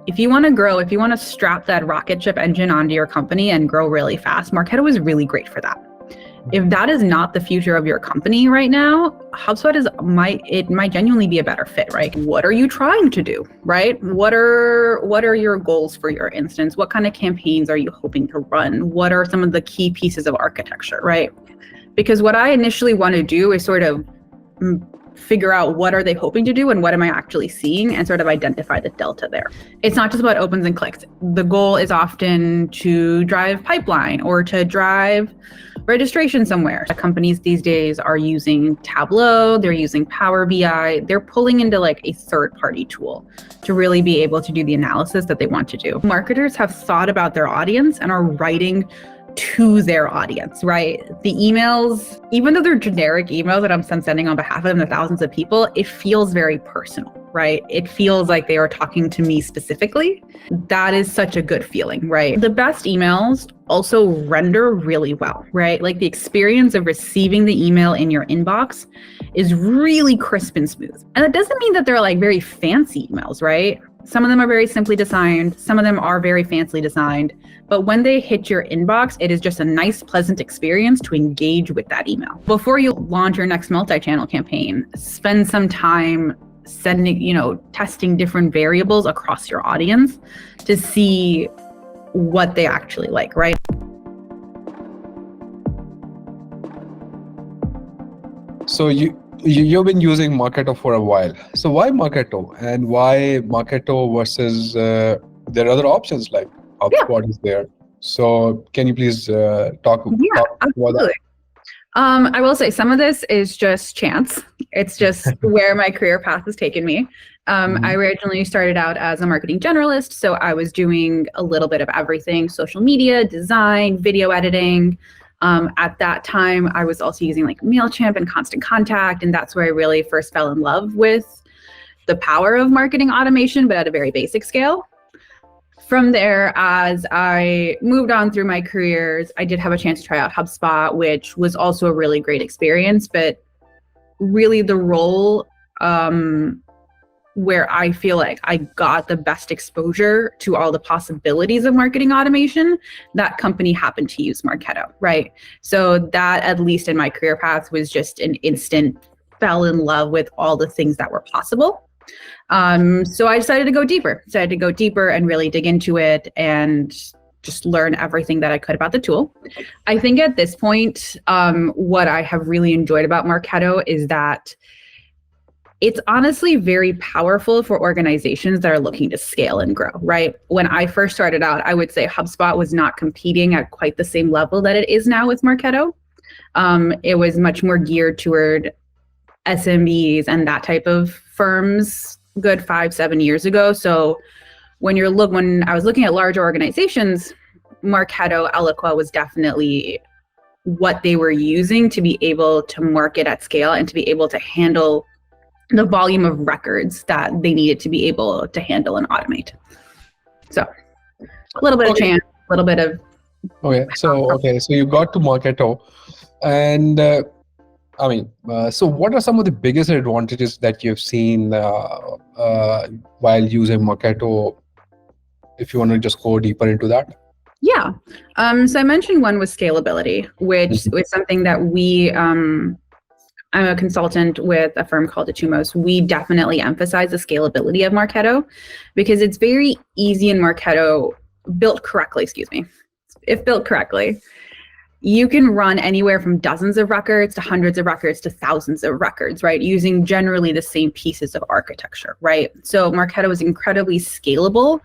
if you want to grow, if you want to strap that rocket ship engine onto your company and grow really fast, Marketo is really great for that. If that is not the future of your company right now, HubSpot might genuinely be a better fit, right? What are you trying to do, right? What are your goals for your instance? What kind of campaigns are you hoping to run? What are some of the key pieces of architecture, right? Because what I initially want to do is sort of figure out what are they hoping to do and what am I actually seeing, and sort of identify the delta there. It's not just about opens and clicks. The goal is often to drive pipeline or to drive registration somewhere. Companies these days are using Tableau, they're using Power BI, they're pulling into like a third-party tool to really be able to do the analysis that they want to do. Marketers have thought about their audience and are writing to their audience, right? The emails, even though they're generic emails that I'm sending on behalf of them to thousands of people, it feels very personal, right? It feels like they are talking to me specifically. That is such a good feeling, right? The best emails also render really well, right? Like the experience of receiving the email in your inbox is really crisp and smooth. And that doesn't mean that they're like very fancy emails, right? Some of them are very simply designed. Some of them are very fancily designed. But when they hit your inbox, it is just a nice, pleasant experience to engage with that email. Before you launch your next multi-channel campaign, spend some time testing different variables across your audience to see what they actually like, right? So you've been using Marketo for a while. So why Marketo, and why Marketo versus there are other options like HubSpot is there. So can you please talk about that? I will say some of this is just chance. It's just where my career path has taken me. I originally started out as a marketing generalist, so I was doing a little bit of everything: social media, design, video editing. At that time, I was also using like MailChimp and Constant Contact, and that's where I really first fell in love with the power of marketing automation, but at a very basic scale. From there, as I moved on through my careers, I did have a chance to try out HubSpot, which was also a really great experience, but really the role where I feel like I got the best exposure to all the possibilities of marketing automation, that company happened to use Marketo, right? So that, at least in my career path, was just an instant fell in love with all the things that were possible. So I decided to go deeper and really dig into it and just learn everything that I could about the tool. I think at this point, what I have really enjoyed about Marketo is that it's honestly very powerful for organizations that are looking to scale and grow, right? When I first started out, I would say HubSpot was not competing at quite the same level that it is now with Marketo. It was much more geared toward SMBs and that type of firms good 5-7 years ago. So when I was looking at larger organizations, Marketo, Eloqua was definitely what they were using to be able to market at scale and to be able to handle the volume of records that they needed to be able to handle and automate. So a little bit of chance, a little bit of... So you got to Marketo, and so what are some of the biggest advantages that you've seen while using Marketo, if you want to just go deeper into that? Yeah. So I mentioned one was scalability, which was something that I'm a consultant with a firm called Atumos. We definitely emphasize the scalability of Marketo because it's very easy in Marketo, if built correctly, you can run anywhere from dozens of records to hundreds of records to thousands of records, right? Using generally the same pieces of architecture, right? So Marketo is incredibly scalable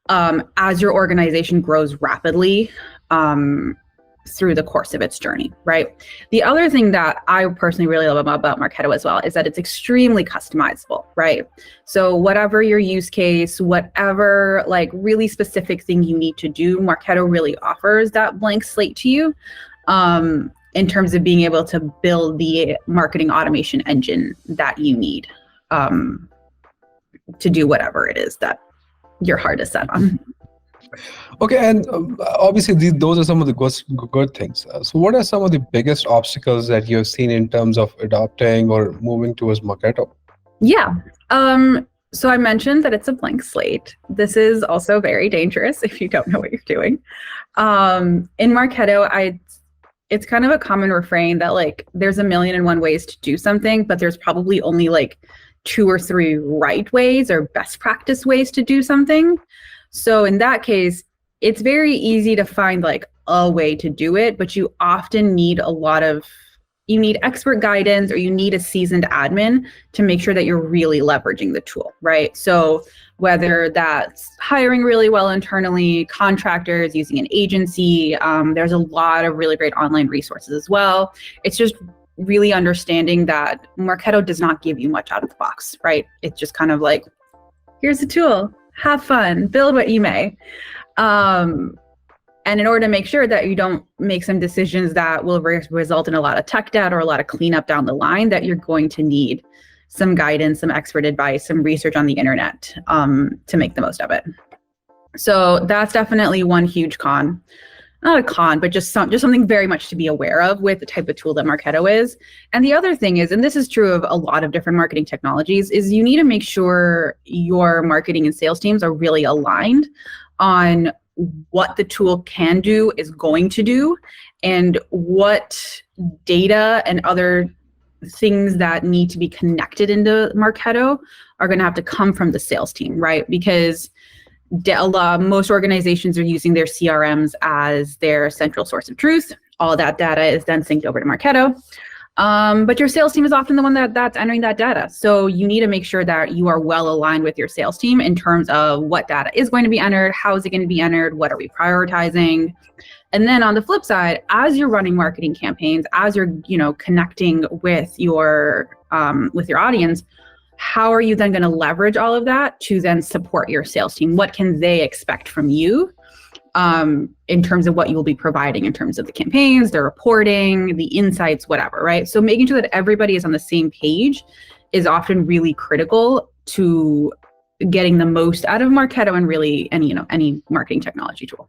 as your organization grows rapidly through the course of its journey, right? The other thing that I personally really love about Marketo as well is that it's extremely customizable, right? So whatever your use case, whatever like really specific thing you need to do, Marketo really offers that blank slate to you in terms of being able to build the marketing automation engine that you need to do whatever it is that your heart is set on. Okay, and obviously those are some of the good things. So what are some of the biggest obstacles that you have seen in terms of adopting or moving towards Marketo? Yeah. So I mentioned that it's a blank slate. This is also very dangerous if you don't know what you're doing. In Marketo, it's kind of a common refrain that like there's a million and one ways to do something, but there's probably only like 2 or 3 right ways or best practice ways to do something. So in that case, it's very easy to find like a way to do it, but you often need you need expert guidance or you need a seasoned admin to make sure that you're really leveraging the tool, right? So whether that's hiring really well internally, contractors, using an agency, there's a lot of really great online resources as well. It's just really understanding that Marketo does not give you much out of the box, right? It's just kind of like, here's the tool, have fun, build what you may. And in order to make sure that you don't make some decisions that will result in a lot of tech debt or a lot of cleanup down the line, that you're going to need some guidance, some expert advice, some research on the internet to make the most of it. So that's definitely one huge con. Not a con, but just something very much to be aware of with the type of tool that Marketo is. And the other thing is, and this is true of a lot of different marketing technologies, is you need to make sure your marketing and sales teams are really aligned on what the tool can do, is going to do, and what data and other things that need to be connected into Marketo are going to have to come from the sales team, right? Because most organizations are using their CRMs as their central source of truth. All that data is then synced over to Marketo. But your sales team is often the one that's entering that data. So you need to make sure that you are well aligned with your sales team in terms of what data is going to be entered, how is it going to be entered, what are we prioritizing. And then on the flip side, as you're running marketing campaigns, as you're connecting with your audience, how are you then going to leverage all of that to then support your sales team? What can they expect from you in terms of what you will be providing in terms of the campaigns, the reporting, the insights, whatever, right? So making sure that everybody is on the same page is often really critical to getting the most out of Marketo and really any marketing technology tool.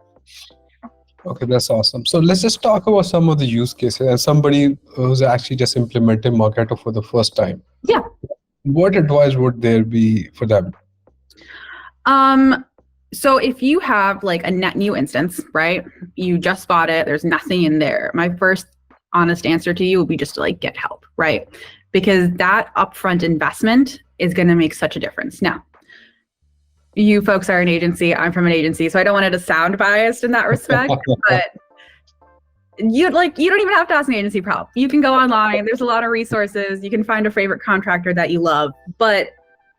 Okay, that's awesome. So let's just talk about some of the use cases. As somebody who's actually just implementing Marketo for the first time, yeah, what advice would there be for them? So if you have like a net new instance, right? You just bought it, there's nothing in there. My first honest answer to you would be just to like get help, right? Because that upfront investment is going to make such a difference. Now, you folks are an agency, I'm from an agency, so I don't want it to sound biased in that respect, but you don't even have to ask an agency for help. You can go online, there's a lot of resources, you can find a favorite contractor that you love, but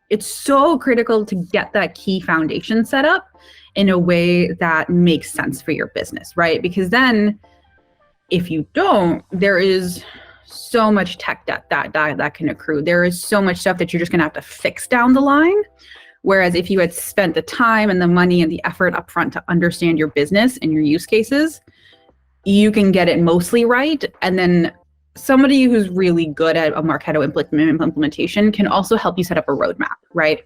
it's so critical to get that key foundation set up in a way that makes sense for your business, right? Because then if you don't, there is so much tech debt that can accrue. There is so much stuff that you're just gonna have to fix down the line. Whereas if you had spent the time and the money and the effort upfront to understand your business and your use cases, you can get it mostly right. And then somebody who's really good at a Marketo implementation can also help you set up a roadmap, right?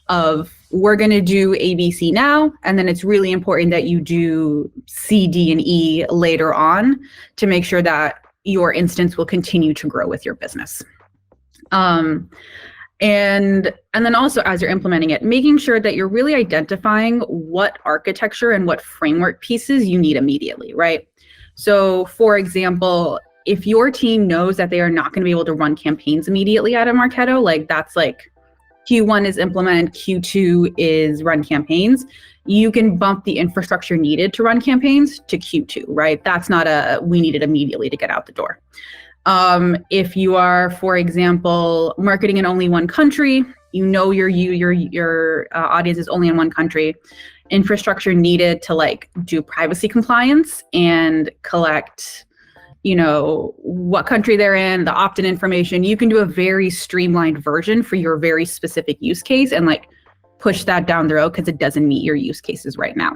Of we're going to do ABC now, and then it's really important that you do C, D, and E later on to make sure that your instance will continue to grow with your business. And then also as you're implementing it, making sure that you're really identifying what architecture and what framework pieces you need immediately, right? So for example, if your team knows that they are not going to be able to run campaigns immediately out of Marketo, like that's like Q1 is implement, Q2 is run campaigns, you can bump the infrastructure needed to run campaigns to Q2, right? That's not we need it immediately to get out the door. If you are, for example, marketing in only one country, your audience is only in one country, infrastructure needed to like do privacy compliance and collect what country they're in, the opt-in information, you can do a very streamlined version for your very specific use case and like push that down the road because it doesn't meet your use cases right now,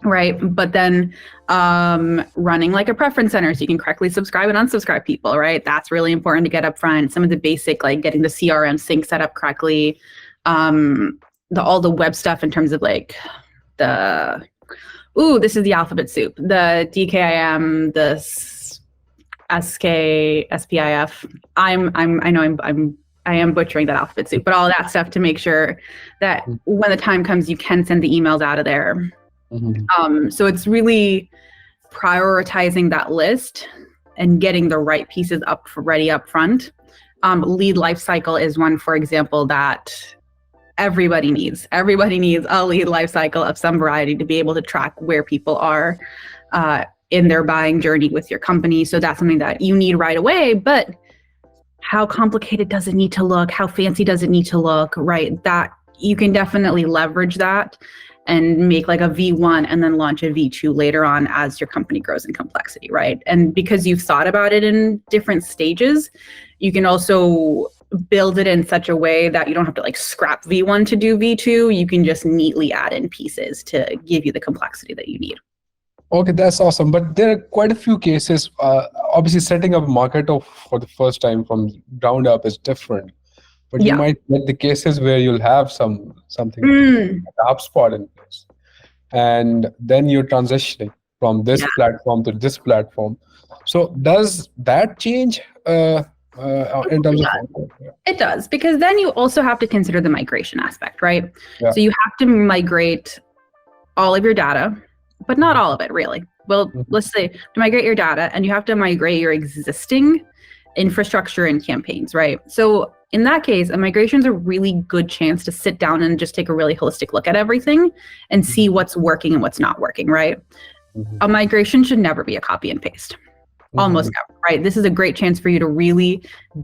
right? But then running like a preference center so you can correctly subscribe and unsubscribe people, right? That's really important to get up front. Some of the basic, like getting the CRM sync set up correctly, all the web stuff in terms of like this is the alphabet soup, the DKIM, the SK, SPIF. I I am butchering that alphabet soup, but all that stuff to make sure that when the time comes, you can send the emails out of there. So it's really prioritizing that list and getting the right pieces ready up front. Lead lifecycle is one, for example, that everybody needs. Everybody needs a lead lifecycle of some variety to be able to track where people are in their buying journey with your company. So that's something that you need right away, but how complicated does it need to look? How fancy does it need to look, right? That you can definitely leverage that and make like a V1 and then launch a V2 later on as your company grows in complexity, right? And because you've thought about it in different stages, you can also build it in such a way that you don't have to like scrap V1 to do V2. You can just neatly add in pieces to give you the complexity that you need. Okay, that's awesome. But there are quite a few cases. Obviously, setting up Marketo for the first time from ground up is different. But you might get the cases where you'll have something like HubSpot in place, and then you're transitioning from this platform to this platform. So does that change in terms of? It does, because then you also have to consider the migration aspect, right? Yeah. So you have to migrate all of your data, but not all of it really. Well, let's say to migrate your data, and you have to migrate your existing infrastructure and campaigns, right? So in that case, a migration is a really good chance to sit down and just take a really holistic look at everything and see what's working and what's not working, right? A migration should never be a copy and paste. Almost never, right? This is a great chance for you to really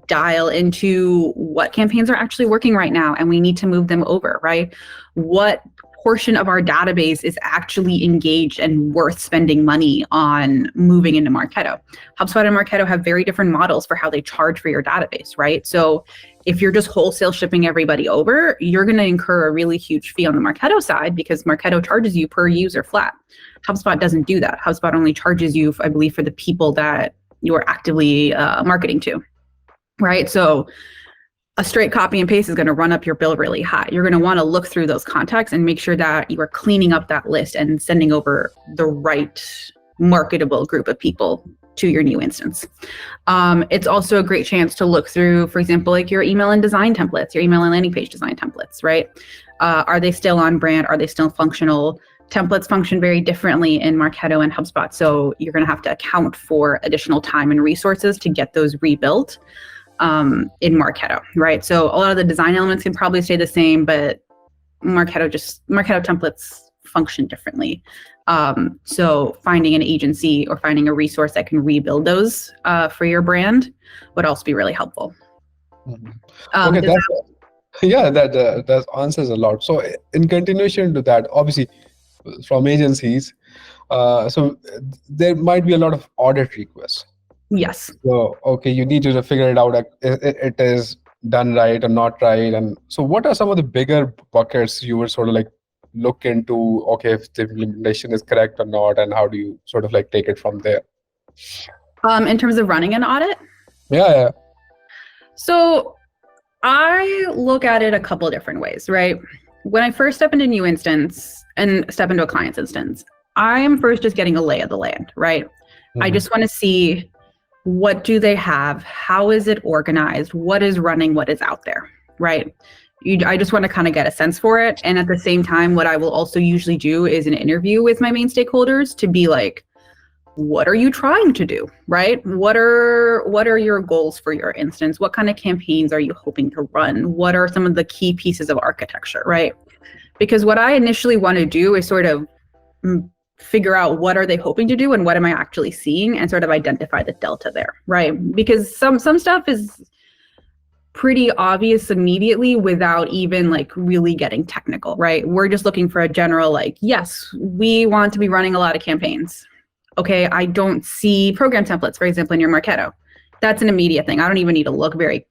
dial into what campaigns are actually working right now, and we need to move them over, right? What portion of our database is actually engaged and worth spending money on moving into Marketo? HubSpot and Marketo have very different models for how they charge for your database, right? So if you're just wholesale shipping everybody over, you're going to incur a really huge fee on the Marketo side because Marketo charges you per user flat. HubSpot doesn't do that. HubSpot only charges you, I believe, for the people that you're actively marketing to, right? So a straight copy and paste is going to run up your bill really high. You're going to want to look through those contacts and make sure that you are cleaning up that list and sending over the right marketable group of people to your new instance. It's also a great chance to look through, for example, like your email and design templates, your email and landing page design templates, right? Are they still on brand? Are they still functional? Templates function very differently in Marketo and HubSpot. So you're going to have to account for additional time and resources to get those rebuilt in Marketo, right? So a lot of the design elements can probably stay the same, but Marketo templates function differently. So finding an agency or finding a resource that can rebuild those for your brand would also be really helpful. Okay, that answers a lot. So in continuation to that, obviously from agencies, so there might be a lot of audit requests. Yes. So, okay, you need to figure it out, it is done right or not right. And so what are some of the bigger buckets you would sort of like look into, okay, if the implementation is correct or not, and how do you sort of like take it from there? In terms of running an audit? Yeah. So I look at it a couple of different ways, right? When I first step into a new instance and step into a client's instance, I am first just getting a lay of the land, right? I just want to see, what do they have? How is it organized? What is running? What is out there, right? I just want to kind of get a sense for it. And at the same time, what I will also usually do is an interview with my main stakeholders to be like, what are you trying to do, right? What are your goals for your instance? What kind of campaigns are you hoping to run? What are some of the key pieces of architecture, right? Because what I initially want to do is sort of figure out what are they hoping to do and what am I actually seeing, and sort of identify the delta there, right? Because some stuff is pretty obvious immediately without even like really getting technical, right? We're just looking for a general like, yes, we want to be running a lot of campaigns. Okay, I don't see program templates, for example, in your Marketo. That's an immediate thing. I don't even need to look very,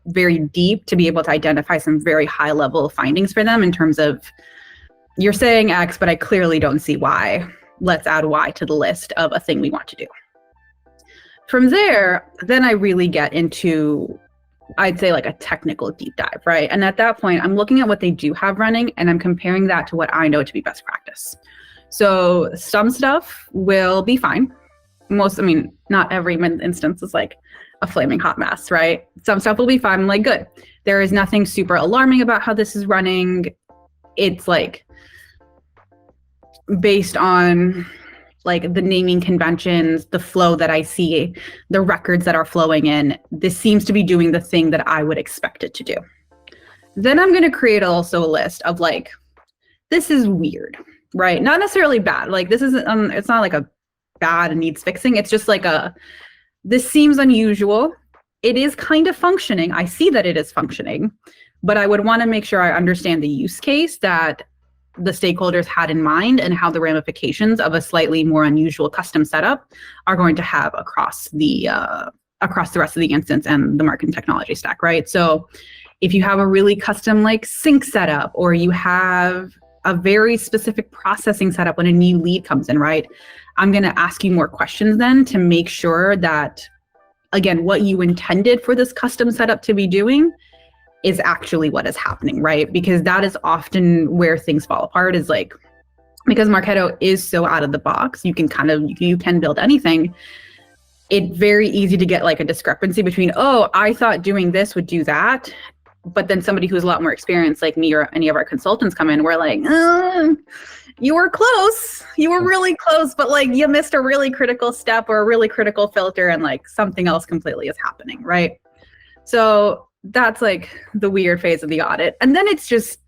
very deep to be able to identify some very high level findings for them in terms of, you're saying X, but I clearly don't see Y. Let's add Y to the list of a thing we want to do. From there, then I really get into, I'd say like a technical deep dive, right? And at that point, I'm looking at what they do have running and I'm comparing that to what I know to be best practice. So some stuff will be fine. Not every instance is like a flaming hot mess, right? Some stuff will be fine. I'm like, good. There is nothing super alarming about how this is running. It's like based on like the naming conventions, the flow that I see, the records that are flowing in. This seems to be doing the thing that I would expect it to do. Then I'm going to create also a list of like, this is weird, right? Not necessarily bad. Like this isn't, it's not like a bad and needs fixing. It's just like this seems unusual. It is kind of functioning. I see that it is functioning, but I would want to make sure I understand the use case that the stakeholders had in mind and how the ramifications of a slightly more unusual custom setup are going to have across the rest of the instance and the marketing technology stack, right? So if you have a really custom like sync setup, or you have a very specific processing setup when a new lead comes in, right? I'm going to ask you more questions then to make sure that, again, what you intended for this custom setup to be doing is actually what is happening, right? Because that is often where things fall apart, is like, because Marketo is so out of the box, you can build anything. It's very easy to get like a discrepancy between, oh, I thought doing this would do that. But then somebody who's a lot more experienced, like me or any of our consultants come in, we're like, you were close. You were really close, but like you missed a really critical step or a really critical filter, and like something else completely is happening, right? So that's like the weird phase of the audit. And then it's just,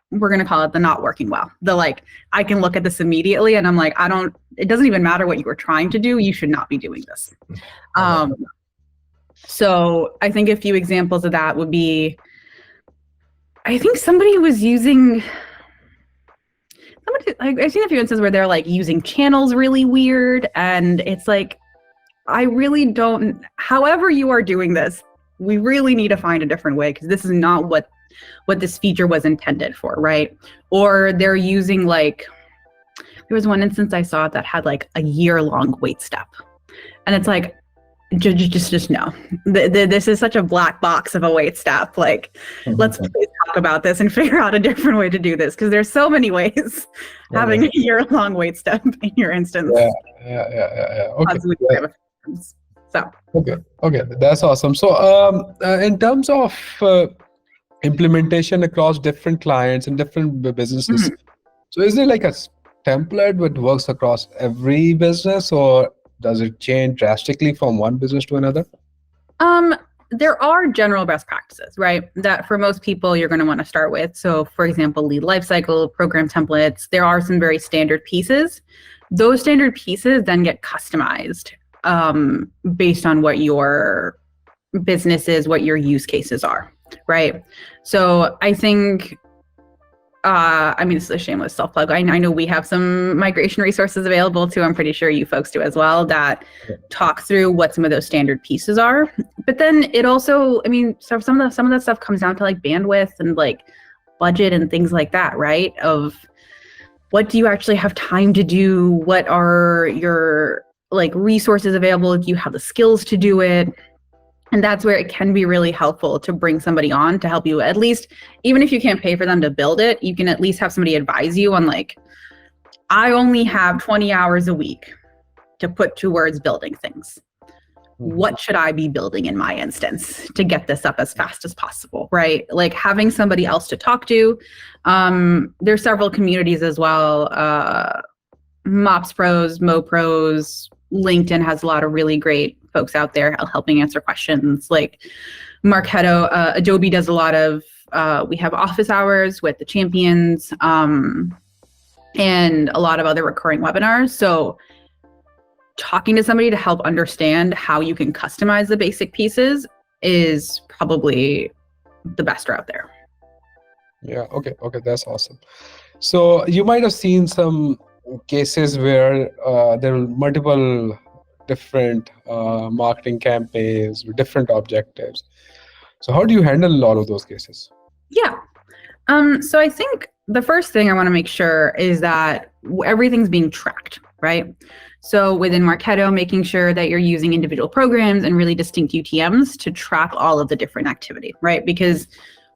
we're going to call it the not working well. The like, I can look at this immediately and I'm like, it doesn't even matter what you were trying to do. You should not be doing this. So I think a few examples of that would be, I think somebody was using, I've seen a few instances where they're like using channels really weird. And it's like, I really don't, however you are doing this, we really need to find a different way, because this is not what this feature was intended for, right? Or they're using like, there was one instance I saw that had like a year-long wait step. And it's like, just no. This is such a black box of a wait step. Like, let's please talk about this and figure out a different way to do this, because there's so many ways having a year-long wait step in your instance. Yeah. Okay. So okay, that's awesome. So in terms of implementation across different clients and different businesses, so is there like a template that works across every business, or does it change drastically from one business to another? There are general best practices, right? That for most people you're going to want to start with. So for example, lead lifecycle, program templates, there are some very standard pieces. Those standard pieces then get customized based on what your business is, what your use cases are, right? So I think, this is a shameless self-plug. I know we have some migration resources available too. I'm pretty sure you folks do as well, that talk through what some of those standard pieces are. But then it also, so some of that stuff comes down to like bandwidth and like budget and things like that, right? Of what do you actually have time to do? What are your like resources available? Do you have the skills to do it? And that's where it can be really helpful to bring somebody on to help you, at least, even if you can't pay for them to build it, you can at least have somebody advise you on like, I only have 20 hours a week to put towards building things. What should I be building in my instance to get this up as fast as possible, right? Like having somebody else to talk to. There's several communities as well. Mops Pros, Mo Pros, LinkedIn has a lot of really great folks out there helping answer questions. Like Marketo, Adobe does a lot of, we have office hours with the champions, and a lot of other recurring webinars. So talking to somebody to help understand how you can customize the basic pieces is probably the best route there. Yeah, okay, that's awesome. So you might have seen some cases where there are multiple different marketing campaigns with different objectives. So how do you handle all of those cases? Yeah. So I think the first thing I want to make sure is that everything's being tracked, right? So within Marketo, making sure that you're using individual programs and really distinct UTMs to track all of the different activity, right? Because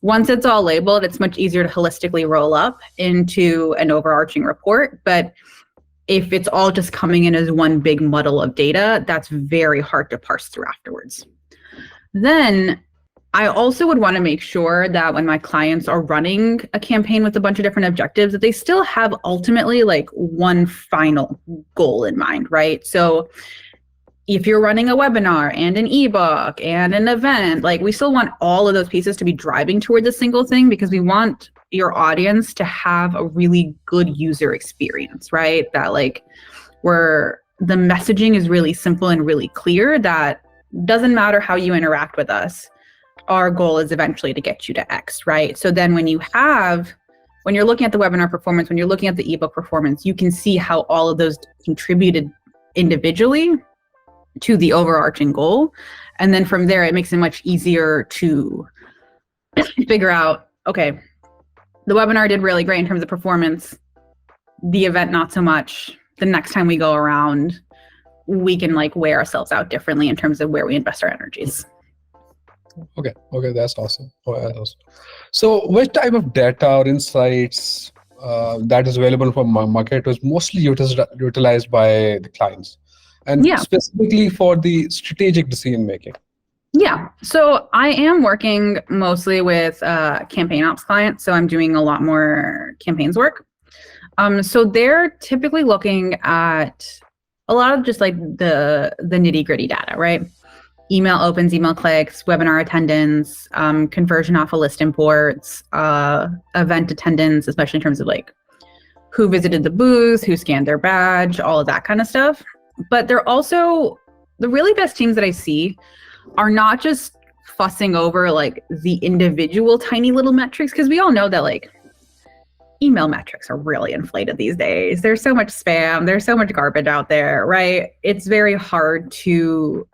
once it's all labeled, it's much easier to holistically roll up into an overarching report. But if it's all just coming in as one big muddle of data, that's very hard to parse through afterwards. Then I also would want to make sure that when my clients are running a campaign with a bunch of different objectives, that they still have ultimately like one final goal in mind, right? So if you're running a webinar and an ebook and an event, like we still want all of those pieces to be driving toward the single thing, because we want your audience to have a really good user experience, right? That like where the messaging is really simple and really clear, that doesn't matter how you interact with us, our goal is eventually to get you to X, right? So then when you're looking at the webinar performance, when you're looking at the ebook performance, you can see how all of those contributed individually to the overarching goal. And then from there, it makes it much easier to figure out, okay, the webinar did really great in terms of performance, the event not so much. The next time we go around, we can like weigh ourselves out differently in terms of where we invest our energies. Okay, that's awesome. So which type of data or insights that is available from Marketo is mostly utilized by the clients, and specifically for the strategic decision making? Yeah, so I am working mostly with campaign ops clients, so I'm doing a lot more campaigns work. So they're typically looking at a lot of just like the nitty gritty data, right? Email opens, email clicks, webinar attendance, conversion off of list imports, event attendance, especially in terms of like who visited the booth, who scanned their badge, all of that kind of stuff. But they're also, the really best teams that I see are not just fussing over like the individual tiny little metrics, because we all know that like email metrics are really inflated these days. There's so much spam, there's so much garbage out there, right? It's very hard to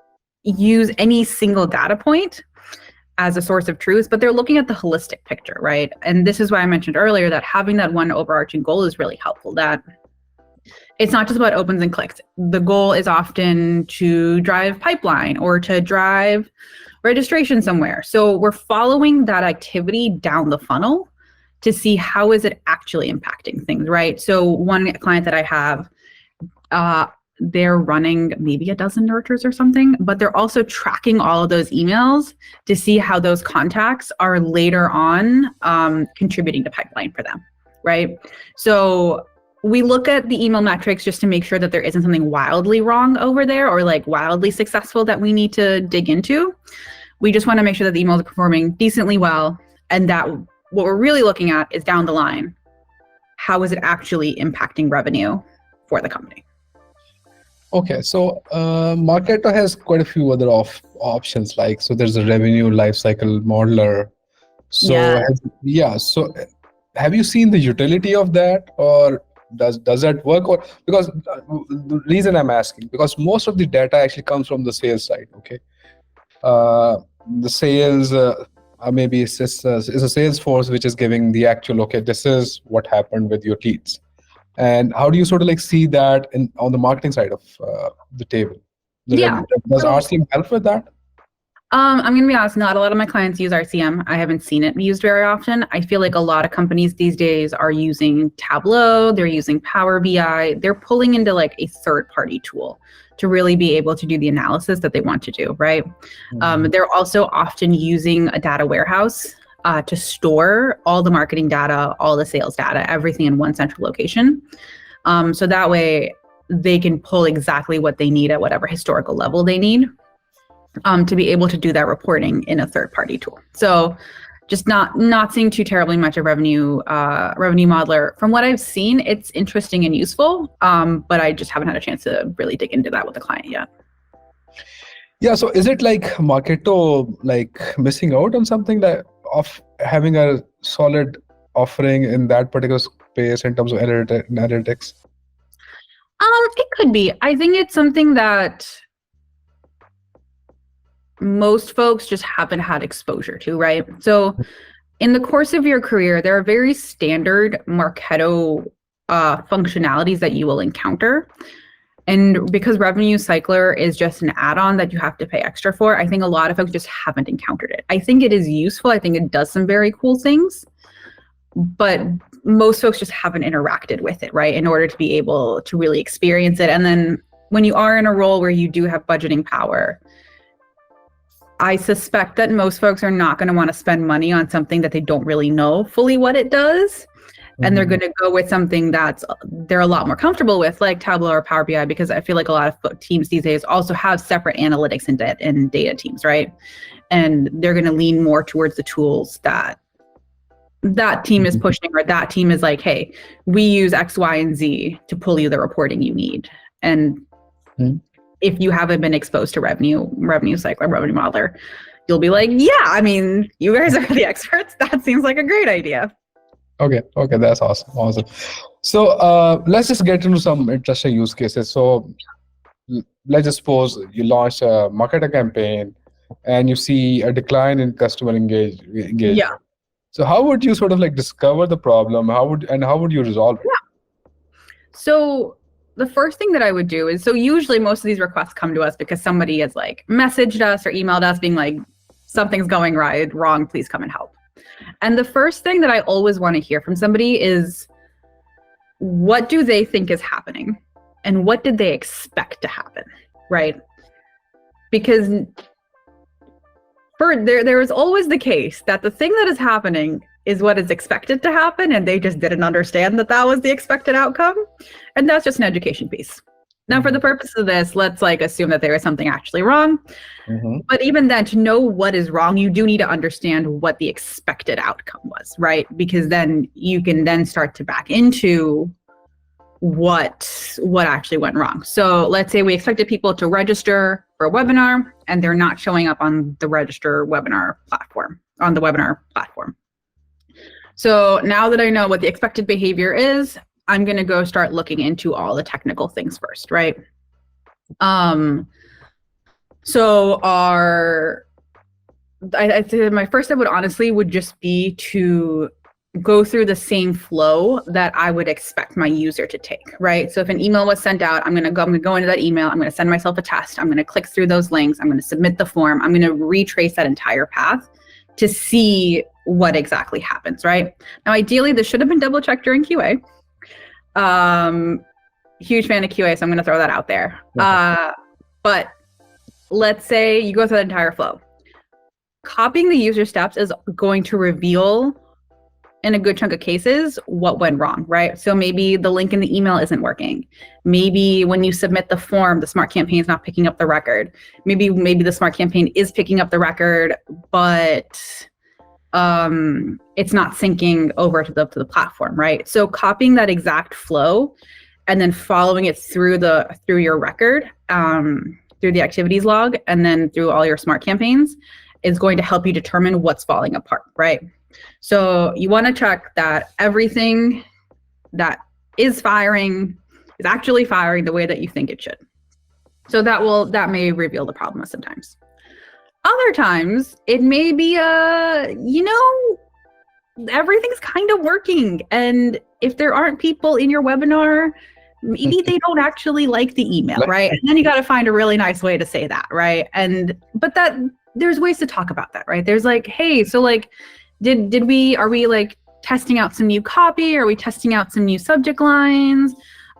use any single data point as a source of truth, but they're looking at the holistic picture, right? And this is why I mentioned earlier that having that one overarching goal is really helpful, that it's not just about opens and clicks. The goal is often to drive pipeline or to drive registration somewhere. So we're following that activity down the funnel to see how is it actually impacting things, right? So one client that I have, they're running maybe a dozen nurtures or something, but they're also tracking all of those emails to see how those contacts are later on contributing to pipeline for them, right? So we look at the email metrics just to make sure that there isn't something wildly wrong over there or like wildly successful that we need to dig into. We just want to make sure that the emails are performing decently well, and that what we're really looking at is down the line, how is it actually impacting revenue for the company? Okay, so Marketo has quite a few other options, like, so there's a revenue lifecycle modeler. So so have you seen the utility of that, or does that work? Or because the reason I'm asking, because most of the data actually comes from the sales side. Okay, the sales maybe it's a sales force which is giving the actual, okay, this is what happened with your leads. And how do you sort of like see that on the marketing side of the table? Does RCM help with that? I'm going to be honest, not a lot of my clients use RCM. I haven't seen it used very often. I feel like a lot of companies these days are using Tableau, they're using Power BI, they're pulling into like a third-party tool to really be able to do the analysis that they want to do, right? Mm-hmm. They're also often using a data warehouse to store all the marketing data, all the sales data, everything in one central location. So that way they can pull exactly what they need at whatever historical level they need to be able to do that reporting in a third-party tool. So just not seeing too terribly much of revenue modeler. From what I've seen, it's interesting and useful, but I just haven't had a chance to really dig into that with the client yet. Yeah, so is it like Marketo like missing out on something that of having a solid offering in that particular space in terms of analytics? It could be. I think it's something that most folks just haven't had exposure to, right? So in the course of your career, there are very standard Marketo functionalities that you will encounter. And because Revenue Cycler is just an add-on that you have to pay extra for, I think a lot of folks just haven't encountered it. I think it is useful. I think it does some very cool things, but most folks just haven't interacted with it, right? In order to be able to really experience it. And then when you are in a role where you do have budgeting power, I suspect that most folks are not going to want to spend money on something that they don't really know fully what it does. And they're going to go with something that's they're a lot more comfortable with, like Tableau or Power BI, because I feel like a lot of teams these days also have separate analytics and data teams, right? And they're going to lean more towards the tools that team is pushing, or that team is like, hey, we use X, Y, and Z to pull you the reporting you need. And if you haven't been exposed to revenue cycle or revenue modeler, you'll be like, yeah, I mean, you guys are the experts. That seems like a great idea. Okay, that's awesome. So let's just get into some interesting use cases. So let's just suppose you launch a Marketo campaign and you see a decline in customer engagement. Yeah. So how would you sort of like discover the problem? How would you resolve it? Yeah. So the first thing that I would do is, so usually most of these requests come to us because somebody has like messaged us or emailed us being like, something's going wrong, please come and help. And the first thing that I always want to hear from somebody is, what do they think is happening? And what did they expect to happen, right? Because there is always the case that the thing that is happening is what is expected to happen, and they just didn't understand that was the expected outcome. And that's just an education piece. Now, for the purpose of this, let's like assume that there is something actually wrong. But even then, to know what is wrong, you do need to understand what the expected outcome was, right? Because then you can then start to back into what actually went wrong. So let's say we expected people to register for a webinar and they're not showing up on the register webinar platform, on the webinar platform. So now that I know what the expected behavior is, I'm going to go start looking into all the technical things first, right? So I think my first step would honestly would just be to go through the same flow that I would expect my user to take, right? So if an email was sent out, I'm going to go into that email. I'm going to send myself a test. I'm going to click through those links. I'm going to submit the form. I'm going to retrace that entire path to see what exactly happens, right? Now, ideally, this should have been double checked during QA. Huge fan of QA, so I'm going to throw that out there. But let's say you go through the entire flow. Copying the user steps is going to reveal, in a good chunk of cases, what went wrong, right? So maybe the link in the email isn't working. Maybe when you submit the form, the Smart Campaign is not picking up the record. Maybe the Smart Campaign is picking up the record, but it's not syncing over to the platform, right? So copying that exact flow and then following it through your record, through the activities log, and then through all your Smart Campaigns is going to help you determine what's falling apart, right? So you want to check that everything that is firing is actually firing the way that you think it should. So that may reveal the problem sometimes. Other times it may be everything's kind of working, and if there aren't people in your webinar, maybe they don't actually like the email, right? And then you got to find a really nice way to say that, right? But there's ways to talk about that, right? There's like, hey, so like, are we like testing out some new copy? Are we testing out some new subject lines?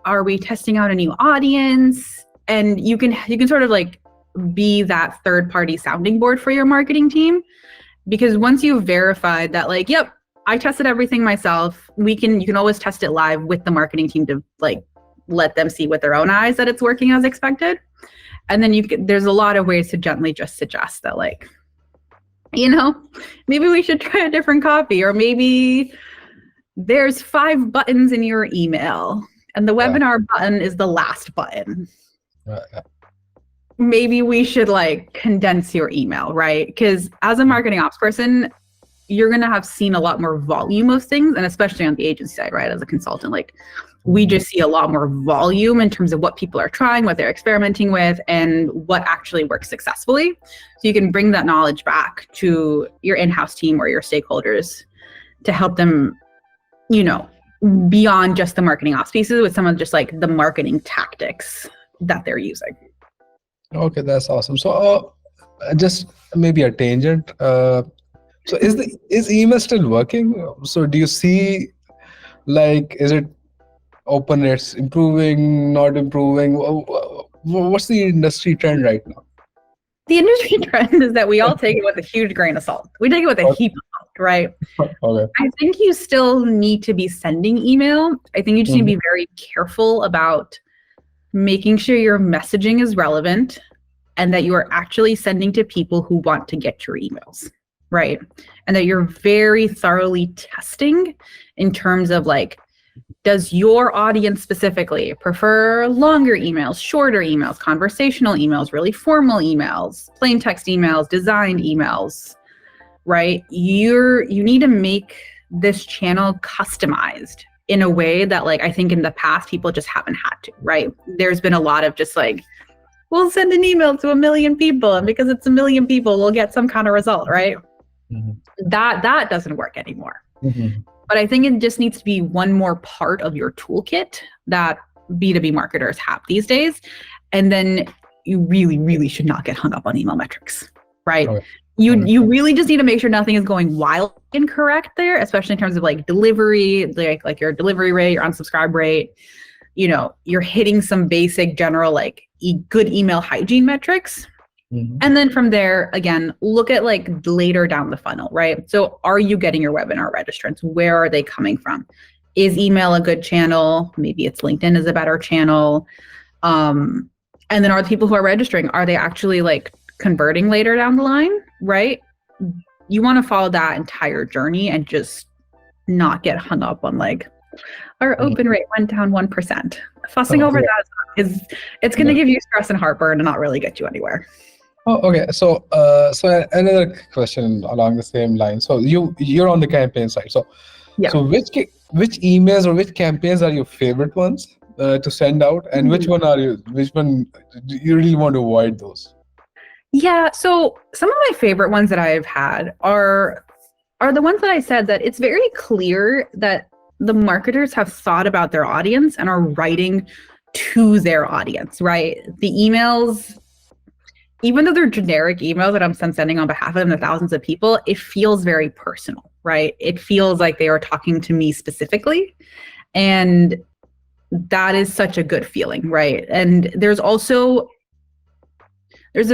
Are we testing out a new audience? And you can sort of like be that third party sounding board for your marketing team, because once you've verified that, like, yep, I tested everything myself, you can always test it live with the marketing team to like let them see with their own eyes that it's working as expected. And then there's a lot of ways to gently just suggest that, like, maybe we should try a different copy, or maybe there's 5 buttons in your email and the webinar button is the last button. Maybe we should like condense your email, right? Because as a marketing ops person, you're going to have seen a lot more volume of things, and especially on the agency side, right? As a consultant, like we just see a lot more volume in terms of what people are trying, what they're experimenting with, and what actually works successfully. So you can bring that knowledge back to your in-house team or your stakeholders to help them, beyond just the marketing ops pieces, with some of just like the marketing tactics that they're using. Okay, that's awesome. So just maybe a tangent. So is email still working? So do you see, like, is it open rates improving, not improving? What's the industry trend right now? the industry trend is that we all take it with a huge grain of salt. We take it with a heap of salt, right? Okay. I think you still need to be sending email. I think you just need to be very careful about making sure your messaging is relevant and that you are actually sending to people who want to get your emails, right? And that you're very thoroughly testing in terms of like, does your audience specifically prefer longer emails, shorter emails, conversational emails, really formal emails, plain text emails, designed emails, right? You need to make this channel customized in a way that, like, I think in the past people just haven't had to, right? There's been a lot of just like, we'll send an email to 1 million people, and because it's 1 million people, we'll get some kind of result, right? That doesn't work anymore. But I think it just needs to be one more part of your toolkit that B2B marketers have these days. And then you really, really should not get hung up on email metrics, right? Okay. You really just need to make sure nothing is going wild incorrect there, especially in terms of like delivery, like your delivery rate, your unsubscribe rate. You know, you're hitting some basic general like good email hygiene metrics. And then from there, again, look at like later down the funnel, right? So are you getting your webinar registrants? Where are they coming from? Is email a good channel? Maybe it's LinkedIn is a better channel. And then are the people who are registering, are they actually like converting later down the line, right? You want to follow that entire journey and just not get hung up on like, our open rate went down 1%. Fussing over that it's going to give you stress and heartburn and not really get you anywhere. Oh, okay. So, another question along the same line. So you're on the campaign side. So, so which emails or which campaigns are your favorite ones to send out, and which one do you really want to avoid those? Yeah. So some of my favorite ones that I've had are the ones that I said that it's very clear that the marketers have thought about their audience and are writing to their audience, right? The emails, even though they're generic emails that I'm sending on behalf of them to thousands of people, it feels very personal, right? It feels like they are talking to me specifically. And that is such a good feeling, right? And there's a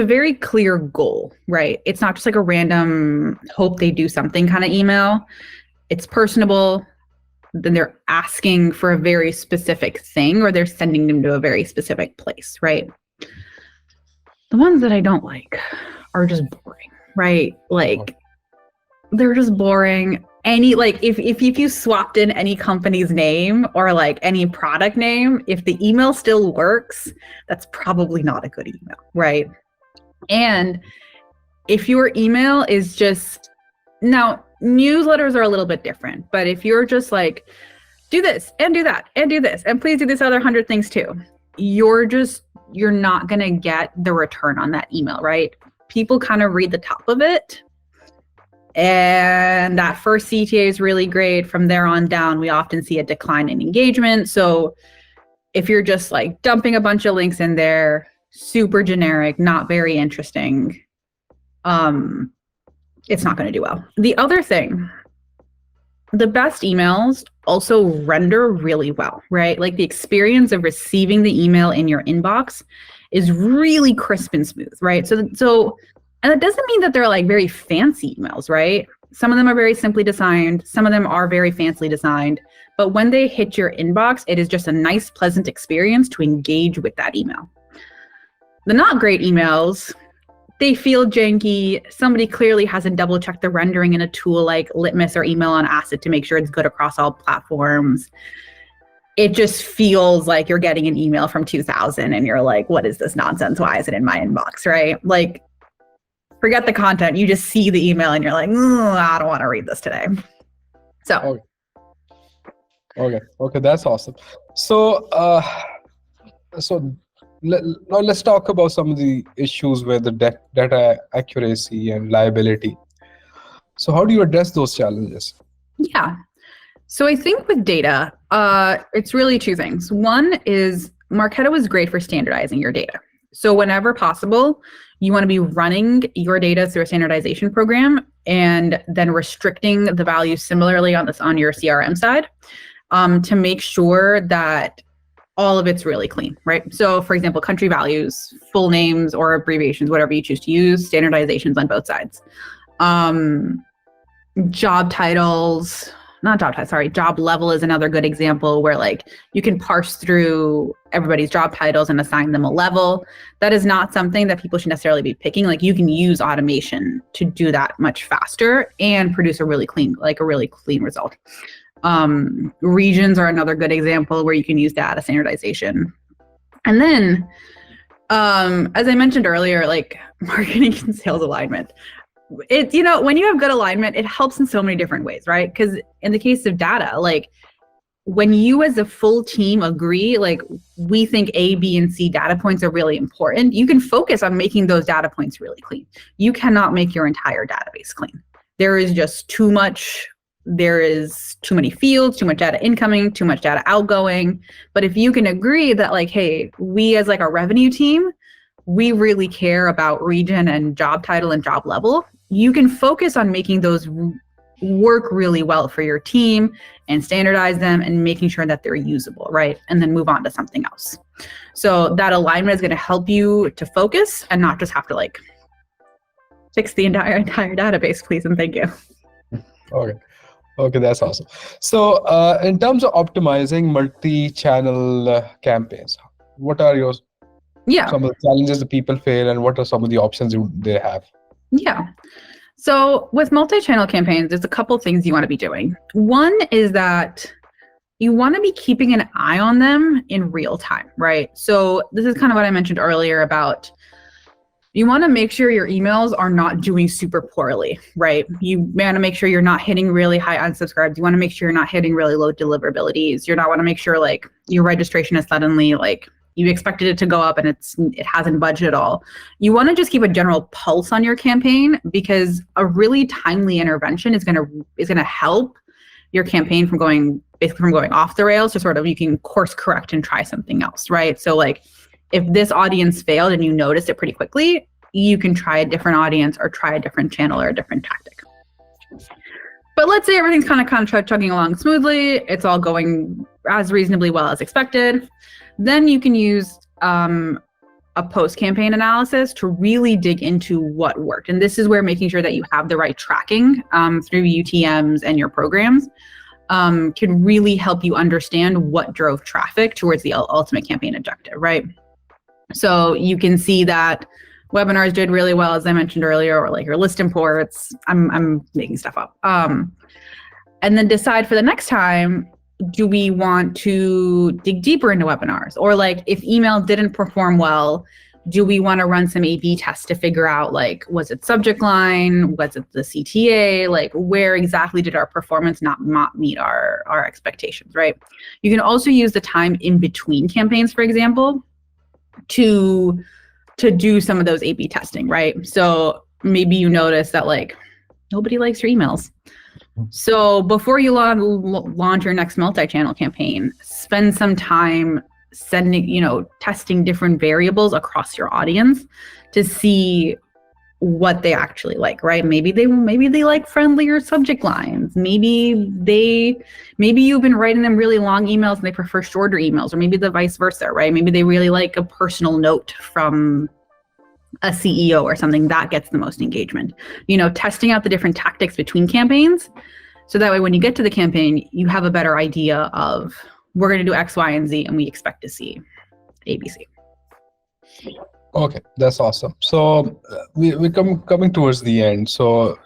very clear goal, right? It's not just like a random hope they do something kind of email. It's personable. Then they're asking for a very specific thing, or they're sending them to a very specific place, right? The ones that I don't like are just boring, right? Like they're just boring. If you swapped in any company's name or like any product name, if the email still works, that's probably not a good email, right? And if your email is just, now newsletters are a little bit different, but if you're just like, do this and do that and do this, and please do this other 100 things too, you're not going to get the return on that email, right? People kind of read the top of it. And that first CTA is really great. From there on down, we often see a decline in engagement. So if you're just like dumping a bunch of links in there, super generic, not very interesting, it's not going to do well. The other thing, the best emails also render really well, right? Like the experience of receiving the email in your inbox is really crisp and smooth, right? So, and it doesn't mean that they're like very fancy emails, right? Some of them are very simply designed. Some of them are very fancily designed. But when they hit your inbox, it is just a nice, pleasant experience to engage with that email. The not great emails, they feel janky. Somebody clearly hasn't double checked the rendering in a tool like Litmus or Email on Acid to make sure it's good across all platforms. It just feels like you're getting an email from 2000 and you're like, what is this nonsense? Why is it in my inbox, right? Like, forget the content. You just see the email and you're like, I don't want to read this today. So. Okay, that's awesome. So, now let's talk about some of the issues with the data accuracy and liability. So how do you address those challenges? Yeah. So I think with data, it's really two things. One is Marketo is great for standardizing your data. So whenever possible, you want to be running your data through a standardization program and then restricting the values similarly on your CRM side to make sure that all of it's really clean, right? So for example, country values, full names or abbreviations, whatever you choose to use, standardizations on both sides. Job titles, not job titles, sorry, job level is another good example where like you can parse through everybody's job titles and assign them a level. That is not something that people should necessarily be picking. Like you can use automation to do that much faster and produce a really clean result. Regions are another good example where you can use data standardization. And then, as I mentioned earlier, like marketing and sales alignment. It's, you know, when you have good alignment, it helps in so many different ways, right? Because in the case of data, like when you as a full team agree, like we think A, B, and C data points are really important, you can focus on making those data points really clean. You cannot make your entire database clean. There is just too much. There is too many fields, too much data incoming, too much data outgoing. But if you can agree that like, hey, we as like a revenue team, we really care about region and job title and job level, you can focus on making those work really well for your team and standardize them and making sure that they're usable, right? And then move on to something else. So that alignment is going to help you to focus and not just have to like fix the entire database, please and thank you. Okay, that's awesome. So in terms of optimizing multi-channel campaigns, what are some of the challenges that people face and what are some of the options they have? Yeah. So with multi-channel campaigns, there's a couple things you want to be doing. One is that you want to be keeping an eye on them in real time, right? So this is kind of what I mentioned earlier about you want to make sure your emails are not doing super poorly, right? You want to make sure you're not hitting really high unsubscribes. You want to make sure you're not hitting really low deliverabilities. You want to make sure like your registration is suddenly like you expected it to go up and it hasn't budged at all. You want to just keep a general pulse on your campaign because a really timely intervention is going to help your campaign from going off the rails to sort of you can course correct and try something else, right? So like if this audience failed and you noticed it pretty quickly, you can try a different audience or try a different channel or a different tactic. But let's say everything's kind of chugging along smoothly. It's all going as reasonably well as expected. Then you can use a post-campaign analysis to really dig into what worked. And this is where making sure that you have the right tracking through UTMs and your programs can really help you understand what drove traffic towards the ultimate campaign objective, right? So you can see that webinars did really well, as I mentioned earlier, or like your list imports. I'm making stuff up. And then decide for the next time, do we want to dig deeper into webinars? Or like if email didn't perform well, do we want to run some A/B tests to figure out like, was it subject line? Was it the CTA? Like where exactly did our performance not meet our expectations, right? You can also use the time in between campaigns, for example, to do some of those A/B testing, right? So maybe you notice that like nobody likes your emails. So before you launch your next multi-channel campaign, spend some time testing different variables across your audience to see what they actually like, right? Maybe they like friendlier subject lines. Maybe you've been writing them really long emails and they prefer shorter emails, or maybe the vice versa, right? Maybe they really like a personal note from a CEO or something that gets the most engagement. Testing out the different tactics between campaigns. So that way, when you get to the campaign, you have a better idea of we're going to do X, Y, and Z, and we expect to see ABC. Okay, that's awesome. So we're coming towards the end. So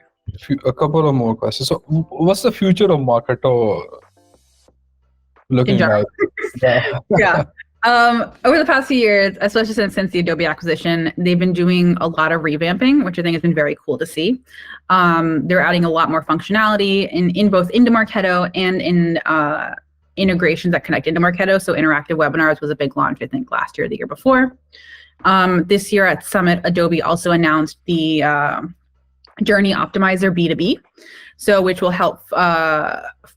a couple of more questions. So what's the future of Marketo looking like? Yeah. Over the past few years, especially since the Adobe acquisition, they've been doing a lot of revamping, which I think has been very cool to see. They're adding a lot more functionality in both into Marketo and in integrations that connect into Marketo. So interactive webinars was a big launch, I think, last year or the year before. This year at Summit, Adobe also announced the Journey Optimizer B2B, which will help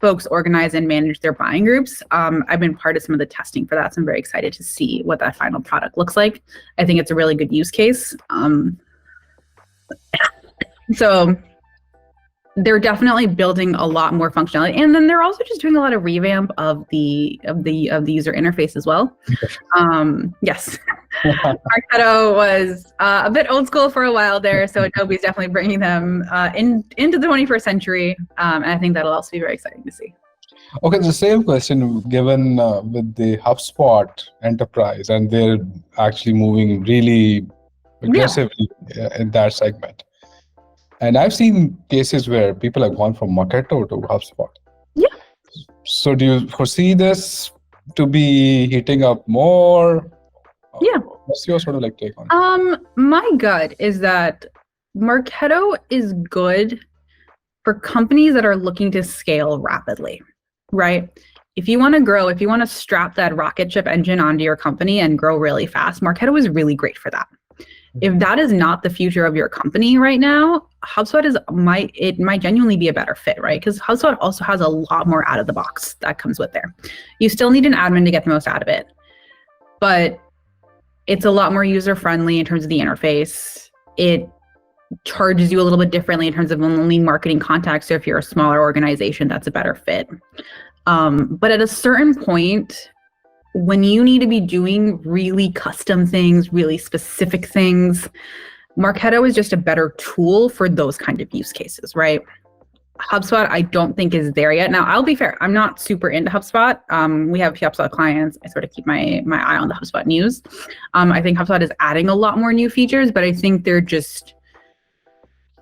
folks organize and manage their buying groups. I've been part of some of the testing for that, so I'm very excited to see what that final product looks like. I think it's a really good use case. So they're definitely building a lot more functionality, and then they're also just doing a lot of revamp of the user interface as well. Yes, Marketo was a bit old school for a while there, so Adobe's definitely bringing them into the 21st century, and I think that'll also be very exciting to see. Okay, the same question given with the HubSpot enterprise, and they're actually moving really aggressively in that segment. And I've seen cases where people have gone from Marketo to HubSpot. Yeah. So do you foresee this to be heating up more? Yeah. What's your sort of like take on it? My gut is that Marketo is good for companies that are looking to scale rapidly, right? If you want to grow, if you want to strap that rocket ship engine onto your company and grow really fast, Marketo is really great for that. If that is not the future of your company right now, HubSpot might genuinely be a better fit, right? Because HubSpot also has a lot more out of the box that comes with there. You still need an admin to get the most out of it, but it's a lot more user friendly in terms of the interface. It charges you a little bit differently in terms of only marketing contacts. So if you're a smaller organization, that's a better fit. But at a certain point, when you need to be doing really custom things, really specific things, Marketo is just a better tool for those kind of use cases, right? HubSpot, I don't think is there yet. Now, I'll be fair, I'm not super into HubSpot. We have HubSpot clients. I sort of keep my eye on the HubSpot news. I think HubSpot is adding a lot more new features, but I think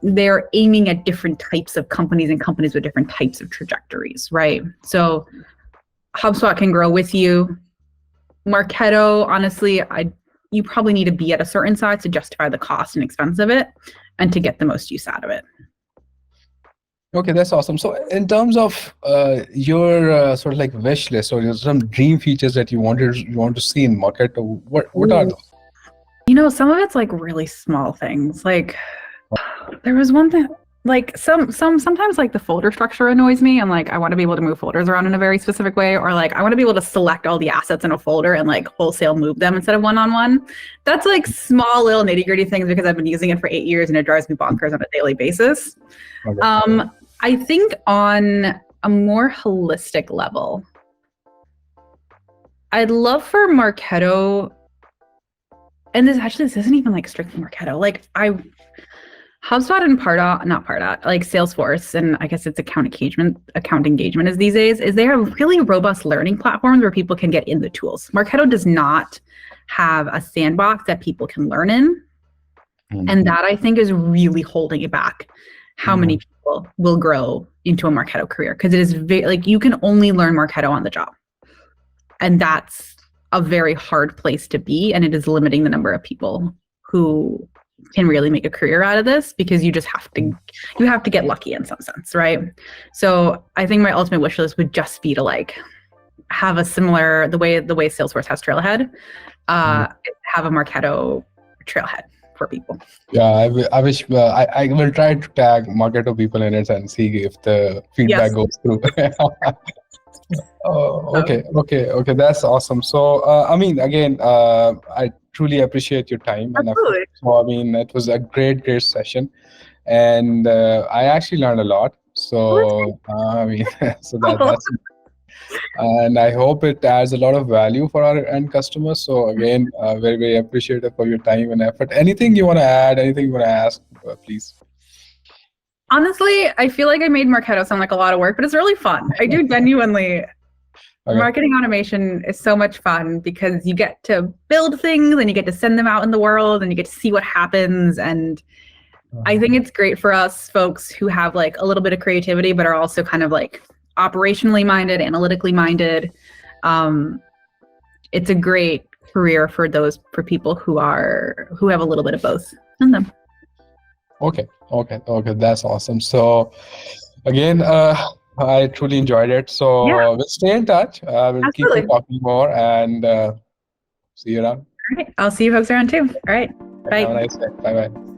they're aiming at different types of companies and companies with different types of trajectories, right? So HubSpot can grow with you. Marketo, honestly, you probably need to be at a certain size to justify the cost and expense of it and to get the most use out of it. Okay, that's awesome. So in terms of your sort of like wish list or some dream features that you want to see in Marketo, what are those? Some of it's like really small things. Like there was one thing, like sometimes like the folder structure annoys me, and like I want to be able to move folders around in a very specific way, or like I want to be able to select all the assets in a folder and like wholesale move them instead of one-on-one. That's like small little nitty-gritty things because I've been using it for 8 years and it drives me bonkers on a daily basis. Okay. I think on a more holistic level, I'd love for Marketo, and this isn't even like strictly Marketo, like HubSpot and Pardot, like Salesforce, and I guess it's account engagement is these days, is they have really robust learning platforms where people can get in the tools. Marketo does not have a sandbox that people can learn in. Mm-hmm. And that I think is really holding it back, how many people will grow into a Marketo career. Because it is like you can only learn Marketo on the job. And that's a very hard place to be. And it is limiting the number of people who can really make a career out of this, because you just have to get lucky in some sense, right? So I think my ultimate wish list would just be to like have a similar, the way Salesforce has Trailhead, have a Marketo Trailhead for people. Yeah, I wish I will try to tag Marketo people in it and see if the feedback goes through. Okay, that's awesome. So I mean, again, I truly appreciate your time and effort. So I mean, it was a great session, and I actually learned a lot. So I mean, so that's and I hope it adds a lot of value for our end customers. So again, very, very appreciative for your time and effort. Anything you want to add, anything you want to ask, please. Honestly, I feel like I made Marketo sound like a lot of work, but it's really fun. I do genuinely. Okay. Marketing automation is so much fun because you get to build things and you get to send them out in the world and you get to see what happens. And I think it's great for us folks who have like a little bit of creativity, but are also kind of like operationally minded, analytically minded. It's a great career for people who have a little bit of both in them. Okay, that's awesome. So again, I truly enjoyed it. So we'll stay in touch. We'll Absolutely. Keep talking more and see you around. All right, I'll see you folks around too. All right, bye. Have a nice day. Bye-bye.